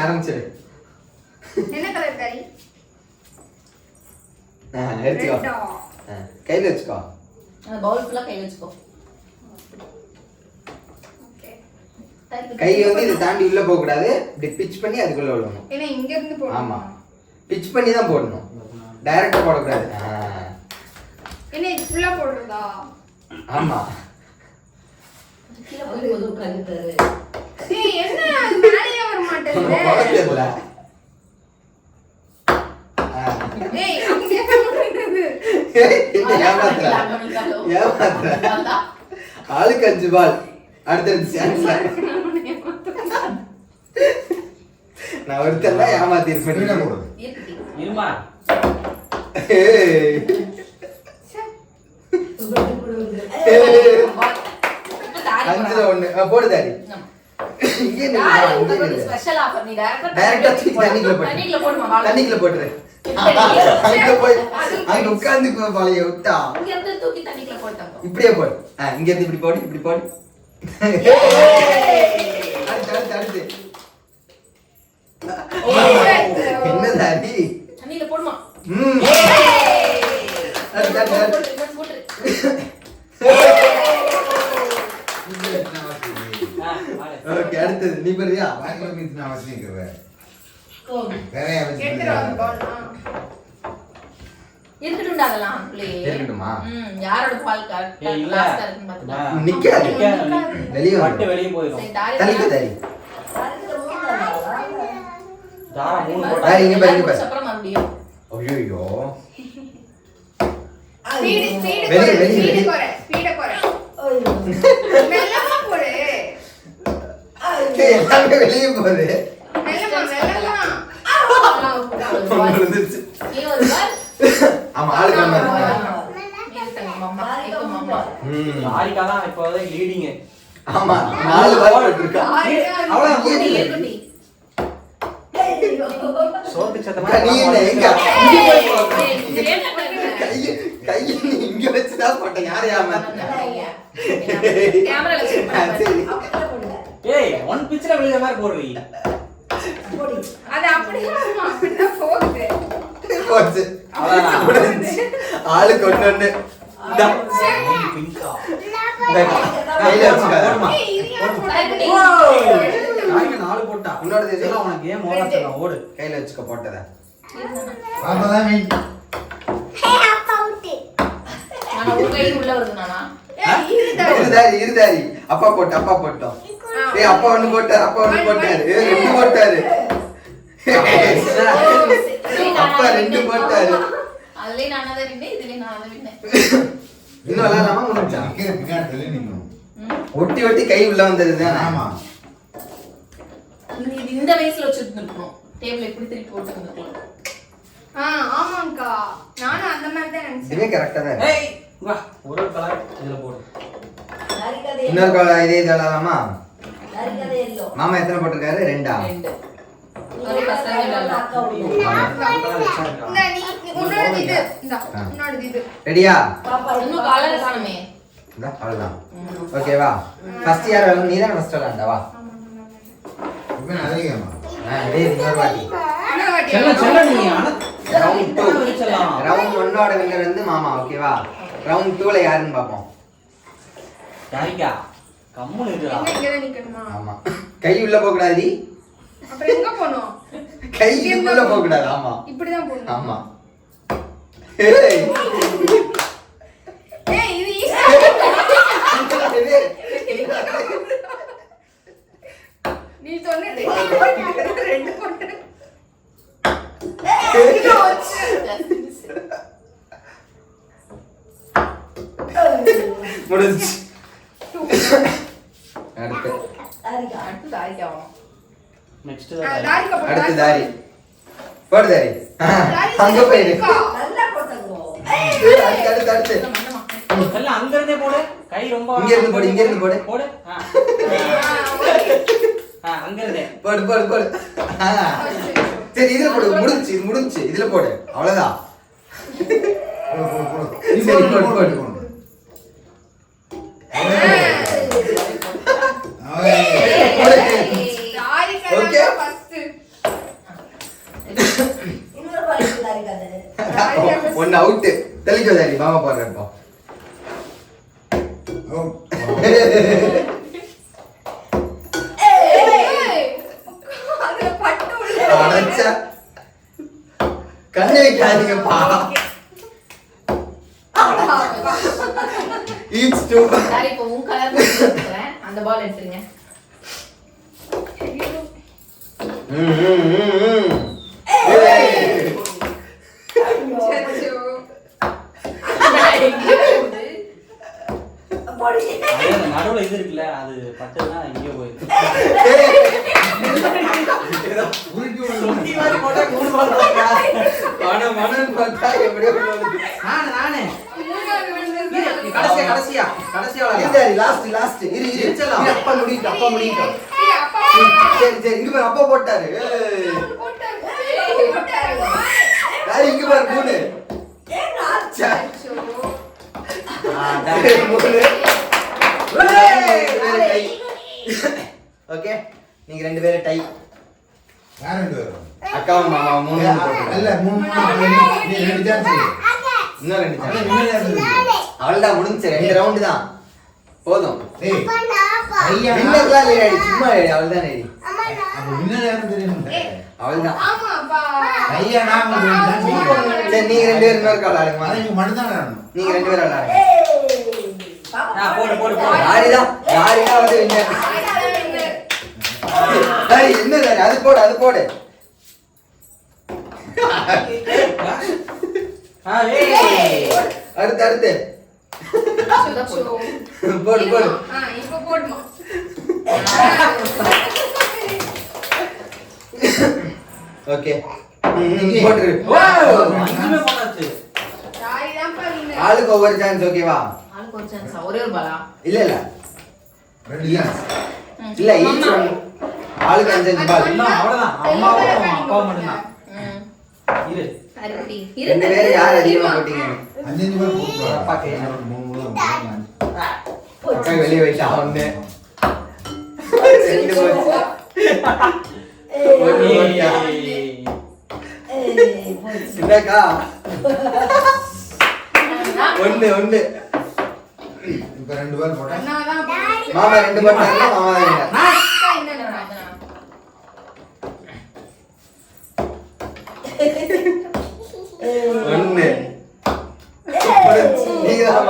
ஆரம்பிச்சிடு. என்ன கலர் கறி? எடுத்துக்கோ. கையில வச்சுக்கோ. அந்த பவுல் ஃபுல்லா கையில வச்சுக்கோ. ஓகே. கை வந்து இத தாண்டி உள்ள போக கூடாது. இப்படி பிட்ச் பண்ணி அதுக்குள்ள விடணும். ஏன்னா இங்க இருந்து போடணும். ஆமா. பிட்ச் பண்ணி தான் போடணும். டைரக்டா போட கூடாது. என்ன இது ஃபுல்லா போடுறதா? ஆமா. கீழ போய் வந்து உட்கார்ந்துட்டாரு. ஏய் என்ன மேலேயே வர மாட்டேங்குது. ஏய் அங்க போடுறது. ஏமாத்துற. ஆளுக்கு 5 பால். அடுத்து சான்ஸ். நான் ஒருத்தர் தான் ஏமாத்தி இருப்பேன். இருமா. ஏய். அஞ்சுல 1 போடு தாடி. இங்க நில்லு. ஸ்பெஷல் ஆஃபர் நீ டைரக்டா தண்ணிக்குள்ள போடுமா. தண்ணிக்குள்ள போட்டுரு. அங்க போய் அங்க உட்கார்ந்து பாலைய விட்டா. இங்க இருந்து தூக்கி தண்ணிக்குள்ள போட்டாங்க. இப்படியே போடு. இங்க இருந்து இப்படி போடு, இப்படி போடு. அடுத்து. என்ன தாடி? தண்ணிக்குள்ள போடுமா. போட்டு. ஓகே அடுத்து நீ பரியா வாய்க்குள்ள மீத்து நான் வச்சிருக்கேன். வேற எடுத்துட்டு வந்து போடலாம். இருக்கட்டும்டா அதெல்லாம் ப்ளே. இருக்கட்டுமா? யாரோட பால் கிளாஸ்ல இருக்குன்னு பாத்துடா. நிக்காது. வெளிய பட்டு வெளிய போயிடும். தள்ளிக்க தாடி. தாரா 3 போட்டா. தாடி இங்க பாரு. அப்புறம் மறுபடியும். ஐயோ. ஸ்பீடு குறை. மெல்லமா போடு. எல்லாமே வெளிய போகுது. மெல்லமா. நீ ஒரு பால். ஆமா ஆளுக்கு ஒண்ணு. ஆரிகா தான் இப்போதே லீடிங். ஆமா 4 பால் போட்டுருக்கா. அவ்வளவு ஏய் சோத்து சத்தமா நீ எங்க கை நீ இங்க வச்சு தான் போட்ட. யாரை ஏமாத்துற? கேமரால செக் பண்ணு. ஏய் ஒன் பிட்ச்ல விழுற மாதிரி போடுறீ. அது அப்படியே அப்படிதான் போகுது. போச்சு. ஆளுக்கு ஒண்ணு. இந்த பிங்கா. கையில வச்சுக்காத. ஏய் இது யார் போடுறது? நாளைக்கு 4 போட்டா. உன்னோட இதெல்லாம் உனக்கு கேம் ஓடல ஓடு. கையில வச்சுக்க போட்டத. பாப்பாதான் மீன். நான் ஒரு கை உள்ள வருது நானா. இருதாரி. அப்பா போட்டோம். ஏய் அப்பா ஒண்ணு போட்டாரு. 2 போட்டாரு. அப்பா 2 போட்டாரு. அதுலயே நானதான் வின்னேன், இதுலயே நானதான் வின்னேன். இன்னும் விளையாடலாமா? முடிஞ்சா பின்னாடி தள்ளி நிக்கணும். ஒட்டி கை உள்ள வந்ததுதான். ஆமா. இது இந்த வயசுல வச்சிருந்துருக்கணும். டேபிள் எப்படி திருப்பி போட்டுருந்துருக்கலாம். ஆமாங்கா. நானும் அந்த மாதிரி தான் நினைச்சேன். இதுவே கரெக்டா தான். ஏய் வா ஒரு கலர் இதுல போடு. இன்னொரு கலர் இதே விளையாடலாமா? எல்லோ. மாமா எத்தனை போட்டிருக்காரு? 2. 2. ஒரு பசங்க விளையாடலாம். இந்த நீ உன்னோட இது. உன்னோட இது. ரெடியா? இன்னும் கலர் காணுமே. இந்த அவ்வளவுதான். ஓகேவா? ஃபர்ஸ்ட் யார் வரணும்? நீ தான் ஃபர்ஸ்ட் வரலாம்டா வா. இப்போ அதிகமா. இதே இன்னொரு வாட்டி. செல்ல நீ ரவுண்ட் 2. ரவுண்ட் 1ஓட வின்னர் வந்து மாமா. ஓகேவா? ரவுண்ட் 2ல யாருன்னு பாப்போம். யாரிகா கம்முனு இருடா. இங்க தான் நிக்கணுமா? ஆமா. கை உள்ள போக கூடாது. அப்புறம் எங்க போணும்? கை உள்ள போக கூடாது. ஆமா. இப்படி தான் போணும். ஆமா. ஏய் இது நீ சொன்னது 2 போட்டு. முடிஞ்சு. அடுத்து நெக்ஸ்ட் அடுத்து தாரி. போடு தாரி. அங்க போயிரு. அடுத்து எல்லாம் அங்க இருந்தே போடு. கை ரொம்ப இங்க இருந்து போடு. போடு. அங்க இருந்தே போடு. சரி இதுல போடு. முடிஞ்சு. இதுல போடு. அவ்வளவுதான். சரி போடு. ஓகே ஒன்னு அவுட் தெளிக்க தாடி மாமா போடுறப்போ அதுல பட்டு உள்ள அடைச்சா கண்ணு வைக்காதீங்கப்பா ஈச் டூ சரி இப்போ உன் கலர் எடுத்துக்கிறேன் அந்த பால் எடுத்துருங்க நடுவுல இது இருக்குல்ல அது பட்டுனா எங்கேயோ போயிருக்கு நானே கடைசியா லாஸ்ட் இரு அப்பா முடியும் சரி இங்க பாரு அப்பா போட்டாரு யாரு இங்க பாரு மூணு ஓகே நீங்க ரெண்டு பேரும் டை அக்காவும் மாமா மூணு இன்னும் ரெண்டு அவள்தான் முடிஞ்சு 2 ரவுண்டு தான் போதும் வின்னர்லாம் இல்லையாடி சும்மா அவள்தான் நேடி அவள்தான் சரி நீங்க ரெண்டு பேரும் இன்னொரு கால் ஆடுங்க நீங்க ரெண்டு பேரும் விளையாடுங்க போடு யாரிதான் வந்து வின்னர் என்ன தாரி அது போடு அடுத்து போடு இப்ப போடுமா ஓகே போட்டுரு போட்டாச்சு தாய்தான் பாருங்க ஆளுக்கு ஒவ்வொரு சான்ஸ் ஓகேவா ஆளுக்கு ஒரு சான்ஸ் ஒரே ஒரு பாலா இல்ல ஈச் ஒன் ஆளுக்கு 5 பால் அவ்வளவுதான் அம்மாவும் அப்பாவும் மட்டும்தான் இரு அருப்பி ரெண்டு பேரும் யார் அதிகமா போட்டீங்க அக்கா வெளியே வைட்டா ஒண்ணு ரெண்டு போச்சு ஒண்ணு போட்டா. என்னக்கா ஒண்ணு இப்ப 2 பேர் போட்டா அண்ணாதான் மாமா 2 போட்டாங்க மாமா ஒண்ணு நீங்க தான்